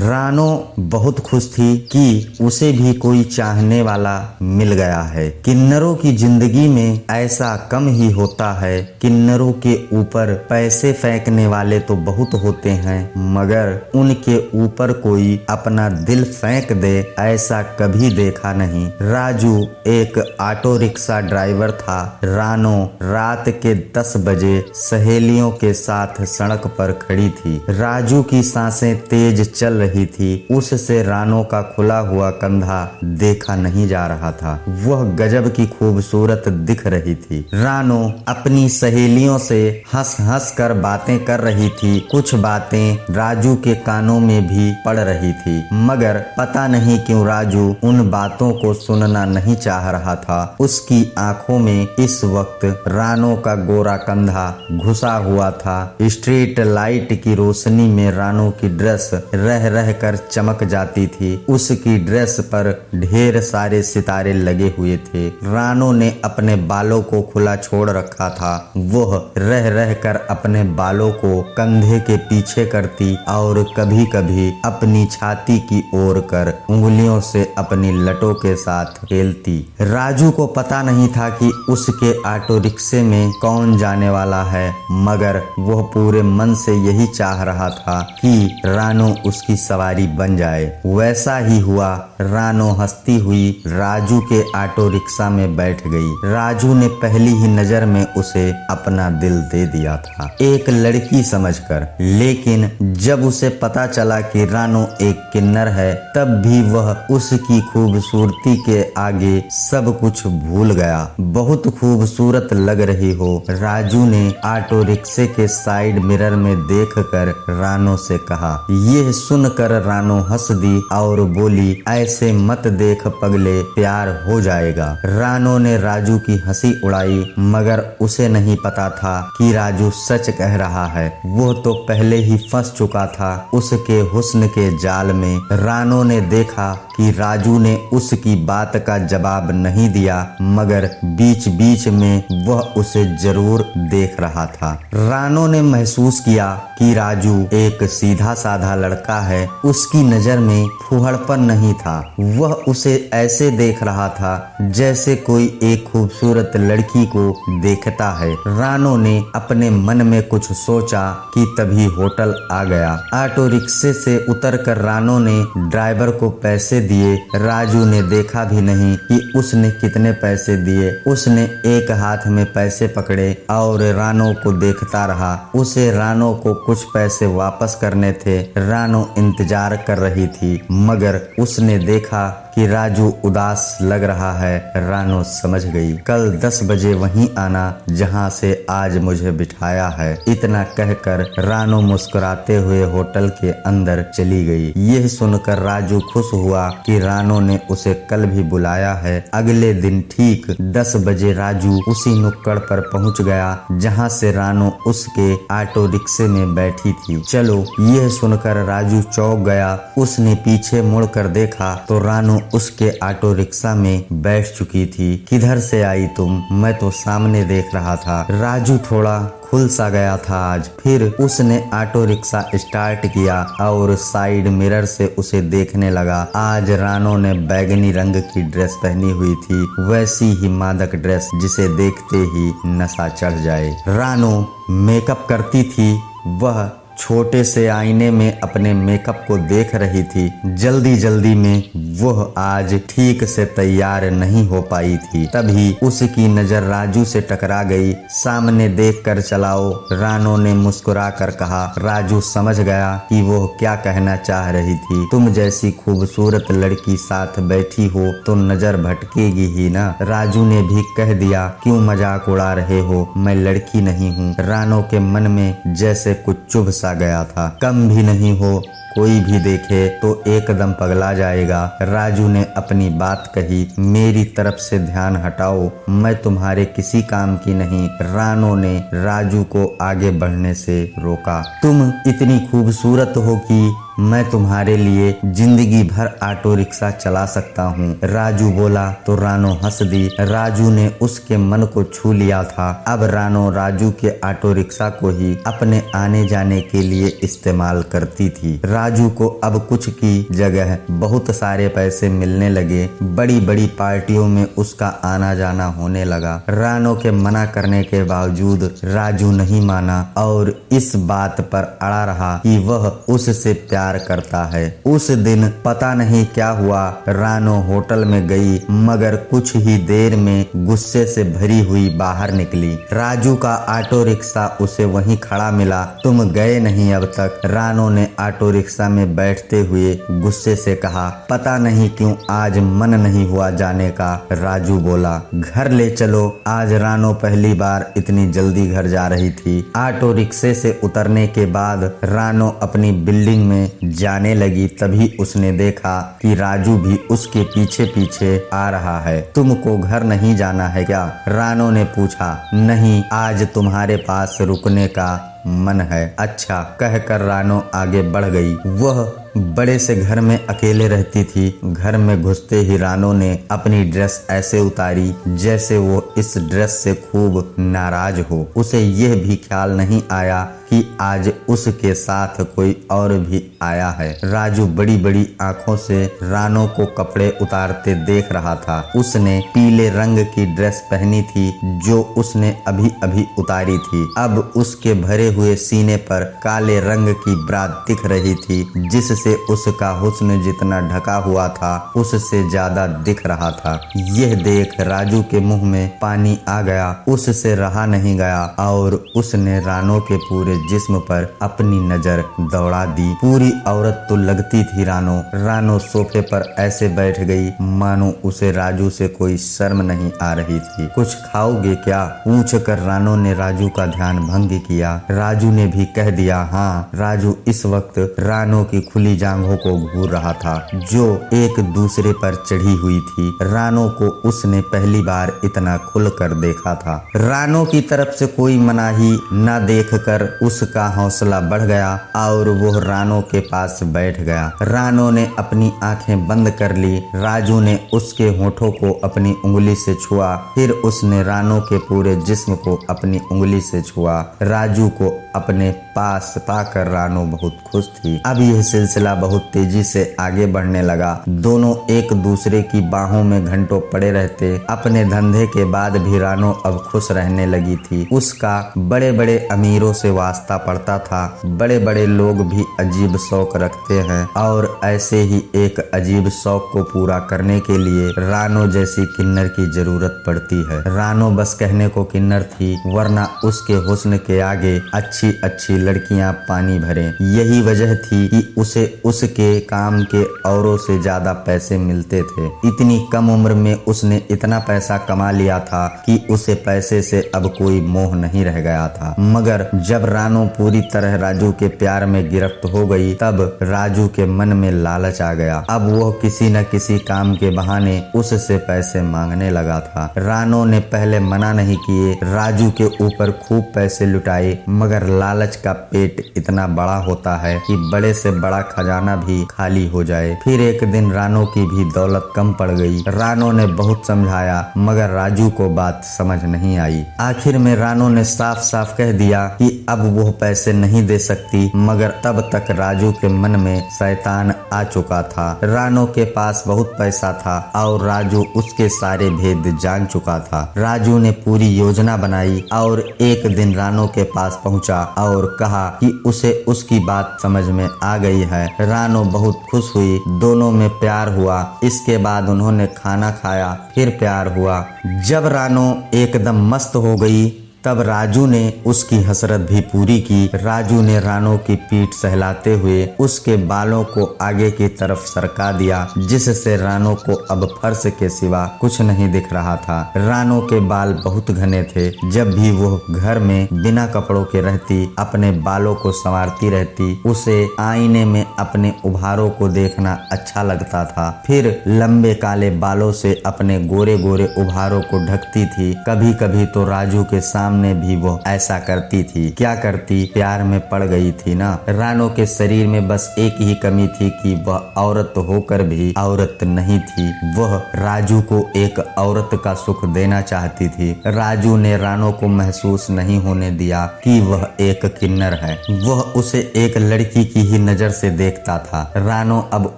रानो बहुत खुश थी कि उसे भी कोई चाहने वाला मिल गया है। किन्नरों की जिंदगी में ऐसा कम ही होता है। किन्नरों के ऊपर पैसे फेंकने वाले तो बहुत होते हैं, मगर उनके ऊपर कोई अपना दिल फेंक दे ऐसा कभी देखा नहीं। राजू एक ऑटो रिक्शा ड्राइवर था। रानो रात के 10 बजे सहेलियों के साथ सड़क पर खड़ी थी। राजू की सांसें तेज चल रही थी। उससे रानो का खुला हुआ कंधा देखा नहीं जा रहा था। वह गजब की खूबसूरत दिख रही थी। रानो अपनी सहेलियों से हंस हंस कर बातें कर रही थी। कुछ बातें राजू के कानों में भी पड़ रही थी, मगर पता नहीं क्यों राजू उन बातों को सुनना नहीं चाह रहा था। उसकी आंखों में इस वक्त रानो का गोरा कंधा घुसा हुआ था। स्ट्रीट लाइट की रोशनी में रानो की ड्रेस रह रह कर चमक जाती थी। उसकी ड्रेस पर ढेर सारे सितारे लगे हुए थे। रानो ने अपने बालों को खुला छोड़ रखा था। वह रह रह कर अपने बालों को कंधे के पीछे करती और कभी कभी अपनी छाती की ओर कर उंगलियों से अपनी लटों के साथ खेलती। राजू को पता नहीं था कि उसके ऑटो रिक्शे में कौन जाने वाला है, मगर वह पूरे मन से यही चाह रहा था कि रानो उसकी सवारी बन जाए। वैसा ही हुआ। रानो हंसती हुई राजू के ऑटो रिक्शा में बैठ गई। राजू ने पहली ही नजर में उसे अपना दिल दे दिया था, एक लड़की समझकर। लेकिन जब उसे पता चला कि रानो एक किन्नर है, तब भी वह उसकी खूबसूरती के आगे सब कुछ भूल गया। बहुत खूबसूरत लग रही हो, राजू ने ऑटो रिक्शे के साइड मिरर में देखकर रानो से कहा। यह सुनकर रानो हंस दी और बोली, ऐसे मत देख पगले, प्यार हो जाएगा। रानो ने राजू की हंसी उड़ाई, मगर उसे नहीं पता था कि राजू सच कह रहा है। वो तो पहले ही फंस चुका था उसके हुस्न के जाल में। रानो ने देखा कि राजू ने उसकी बात का जवाब नहीं दिया, मगर बीच बीच में वह उसे जरूर देख रहा था। रानो ने महसूस किया कि राजू एक सीधा साधा लड़का है। उसकी नजर में फूहड़पन नहीं था। वह उसे ऐसे देख रहा था जैसे कोई एक खूबसूरत लड़की को देखता है। रानो ने अपने मन में कुछ सोचा कि तभी होटल आ गया। ऑटो रिक्शे से उतरकर रानो ने ड्राइवर को पैसे दिए। राजू ने देखा भी नहीं कि उसने कितने पैसे दिए। उसने एक हाथ में पैसे पकड़े और रानो को देखता रहा। उसे रानो को कुछ पैसे वापस करने थे। रानो इंतजार कर रही थी, मगर उसने देखा कि राजू उदास लग रहा है। रानो समझ गई, कल 10 बजे वहीं आना जहां से आज मुझे बिठाया है। इतना कहकर रानो मुस्कुराते हुए होटल के अंदर चली गई। यह सुनकर राजू खुश हुआ कि रानो ने उसे कल भी बुलाया है। अगले दिन ठीक 10 बजे राजू उसी नुक्कड़ पर पहुंच गया जहां से रानो उसके ऑटो रिक्शे में बैठी थी। चलो, यह सुनकर राजू चौंक गया। उसने पीछे मुड़कर देखा तो रानो उसके ऑटो रिक्शा में बैठ चुकी थी। किधर से आई तुम? मैं तो सामने देख रहा था। राजू थोड़ा खुल सा गया था आज। फिर उसने ऑटो रिक्शा स्टार्ट किया और साइड मिरर से उसे देखने लगा। आज रानो ने बैगनी रंग की ड्रेस पहनी हुई थी, वैसी ही मादक ड्रेस जिसे देखते ही नशा चढ़ जाए। रानो मेकअप करती थी। वह छोटे से आईने में अपने मेकअप को देख रही थी। जल्दी जल्दी में वह आज ठीक से तैयार नहीं हो पाई थी। तभी उसकी नजर राजू से टकरा गई। सामने देखकर चलाओ, रानो ने मुस्कुरा कर कहा। राजू समझ गया कि वो क्या कहना चाह रही थी। तुम जैसी खूबसूरत लड़की साथ बैठी हो तो नजर भटकेगी ही ना। राजू ने भी कह दिया, क्यों मजाक उड़ा रहे हो, मैं लड़की नहीं हूँ। रानो के मन में जैसे कुछ चुभ सा गया था। कम भी नहीं हो, कोई भी देखे तो एकदम पगला जाएगा। राजू ने अपनी बात कही, मेरी तरफ से ध्यान हटाओ, मैं तुम्हारे किसी काम की नहीं। रानो ने राजू को आगे बढ़ने से रोका। तुम इतनी खूबसूरत हो कि मैं तुम्हारे लिए जिंदगी भर ऑटो रिक्शा चला सकता हूँ। राजू बोला तो रानो हंस दी। राजू ने उसके मन को छू लिया था। अब रानो राजू के ऑटो रिक्शा को ही अपने आने जाने के लिए इस्तेमाल करती थी। राजू को अब कुछ की जगह बहुत सारे पैसे मिलने लगे। बड़ी बड़ी पार्टियों में उसका आना जाना होने लगा। रानो के मना करने के बावजूद राजू नहीं माना और इस बात पर अड़ा रहा कि वह उससे प्यार करता है। उस दिन पता नहीं क्या हुआ, रानो होटल में गई मगर कुछ ही देर में गुस्से से भरी हुई बाहर निकली। राजू का ऑटो रिक्शा उसे वहीं खड़ा मिला। तुम गए नहीं अब तक? रानो ने ऑटो रिक्शा में बैठते हुए गुस्से से कहा। पता नहीं क्यों आज मन नहीं हुआ जाने का। राजू बोला, घर ले चलो। आज रानो पहली बार इतनी जल्दी घर जा रही थी। ऑटो रिक्शे से उतरने के बाद रानो अपनी बिल्डिंग में जाने लगी। तभी उसने देखा कि राजू भी उसके पीछे पीछे आ रहा है। तुमको घर नहीं जाना है क्या? रानो ने पूछा। नहीं, आज तुम्हारे पास रुकने का मन है। अच्छा, कहकर रानो आगे बढ़ गई। वह बड़े से घर में अकेले रहती थी। घर में घुसते ही रानो ने अपनी ड्रेस ऐसे उतारी जैसे वो इस ड्रेस से खूब नाराज हो। उसे यह भी ख्याल नहीं आया कि आज उसके साथ कोई और भी आया है। राजू बड़ी बड़ी आंखों से रानो को कपड़े उतारते देख रहा था। उसने पीले रंग की ड्रेस पहनी थी जो उसने अभी अभी उतारी थी। अब उसके भरे हुए सीने पर काले रंग की ब्रात दिख रही थी जिससे उसका हुस्न जितना ढका हुआ था उससे ज्यादा दिख रहा था। यह देख राजू के मुंह में पानी आ गया। उससे रहा नहीं गया और उसने रानो के पूरे जिस्म पर अपनी नजर दौड़ा दी। पूरी औरत तो लगती थी रानो। रानो सोफे पर ऐसे बैठ गई मानो उसे राजू से कोई शर्म नहीं आ रही थी। कुछ खाओगे क्या? पूछ कर रानो ने राजू का ध्यान भंग किया। राजू ने भी कह दिया हाँ। राजू इस वक्त रानो की खुली जांघों को घूर रहा था जो एक दूसरे पर चढ़ी हुई थी। रानो को उसने पहली बार इतना खुलकर देखा था। रानो की तरफ से कोई मनाही न देखकर उसका हौसला बढ़ गया और वो रानो के पास बैठ गया। रानो ने अपनी आंखें बंद कर ली। राजू ने उसके होठों को अपनी उंगली से छुआ। फिर उसने रानो के पूरे जिस्म को अपनी उंगली से छुआ। राजू को अपने पास पाकर रानो बहुत खुश थी। अब यह सिलसिला बहुत तेजी से आगे बढ़ने लगा। दोनों एक दूसरे की बाहों में घंटों पड़े रहते। अपने धंधे के बाद भी रानो अब खुश रहने लगी थी। उसका बड़े बड़े अमीरों से वास्ता पड़ता था। बड़े बड़े लोग भी अजीब शौक रखते हैं और ऐसे ही एक अजीब शौक को पूरा करने के लिए रानो जैसी किन्नर की जरूरत पड़ती है। रानो बस कहने को किन्नर थी वरना उसके हुस्न के आगे अच्छी अच्छी लड़कियां पानी भरे। यही वजह थी कि उसे उसके काम के औरों से ज्यादा पैसे मिलते थे। इतनी कम उम्र में उसने इतना पैसा कमा लिया था कि उसे पैसे से अब कोई मोह नहीं रह गया था। मगर जब रानो पूरी तरह राजू के प्यार में गिरफ्त हो गई तब राजू के मन में लालच आ गया। अब वो किसी न किसी काम के बहाने उससे पैसे मांगने लगा था। रानो ने पहले मना नहीं किए। राजू के ऊपर खूब पैसे लुटाए मगर लालच का पेट इतना बड़ा होता है कि बड़े से बड़ा खजाना भी खाली हो जाए। फिर एक दिन रानो की भी दौलत कम पड़ गई। रानो ने बहुत समझाया मगर राजू को बात समझ नहीं आई। आखिर में रानो ने साफ साफ कह दिया कि अब वो पैसे नहीं दे सकती। मगर तब तक राजू के मन में शैतान आ चुका था। रानो के पास बहुत पैसा था और राजू उसके सारे भेद जान चुका था। राजू ने पूरी योजना बनाई और एक दिन रानो के पास पहुंचा और कहा कि उसे उसकी बात समझ में आ गई है। रानो बहुत खुश हुई। दोनों में प्यार हुआ। इसके बाद उन्होंने खाना खाया फिर प्यार हुआ। जब रानो एकदम मस्त हो गई तब राजू ने उसकी हसरत भी पूरी की। राजू ने रानो की पीठ सहलाते हुए उसके बालों को आगे की तरफ सरका दिया जिससे रानो को अब फर्श के सिवा कुछ नहीं दिख रहा था। रानो के बाल बहुत घने थे। जब भी वो घर में बिना कपड़ों के रहती अपने बालों को संवारती रहती। उसे आईने में अपने उभारों को देखना अच्छा लगता था। फिर लंबे काले बालों से अपने गोरे गोरे उभारों को ढकती थी। कभी कभी तो राजू के सामने सामने भी वो ऐसा करती थी। क्या करती, प्यार में पड़ गई थी ना। रानो के शरीर में बस एक ही कमी थी कि वह औरत होकर भी औरत नहीं थी। वह राजू को एक औरत का सुख देना चाहती थी। राजू ने रानो को महसूस नहीं होने दिया कि वह एक किन्नर है। वह उसे एक लड़की की ही नजर से देखता था। रानो अब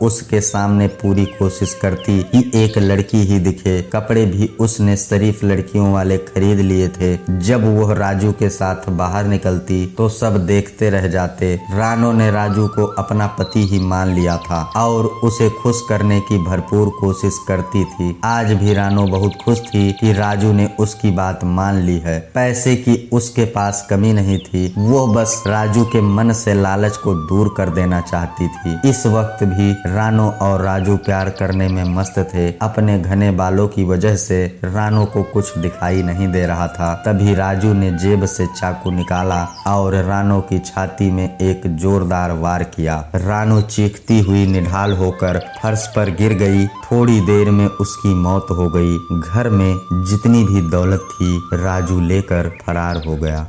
उसके सामने पूरी कोशिश करती कि एक लड़की ही दिखे। कपड़े भी उसने शरीफ लड़कियों वाले खरीद लिए थे। जब वह राजू के साथ बाहर निकलती तो सब देखते रह जाते। रानो ने राजू को अपना पति ही मान लिया था और उसे खुश करने की भरपूर कोशिश करती थी। आज भी रानो बहुत खुश थी कि राजू ने उसकी बात मान ली है। पैसे की उसके पास कमी नहीं थी। वो बस राजू के मन से लालच को दूर कर देना चाहती थी। इस वक्त भी रानो और राजू प्यार करने में मस्त थे। अपने घने बालों की वजह से रानो को कुछ दिखाई नहीं दे रहा था। तभी राजू ने जेब से चाकू निकाला और रानो की छाती में एक जोरदार वार किया। रानो चीखती हुई निढाल होकर फर्श पर गिर गई। थोड़ी देर में उसकी मौत हो गई। घर में जितनी भी दौलत थी राजू लेकर फरार हो गया।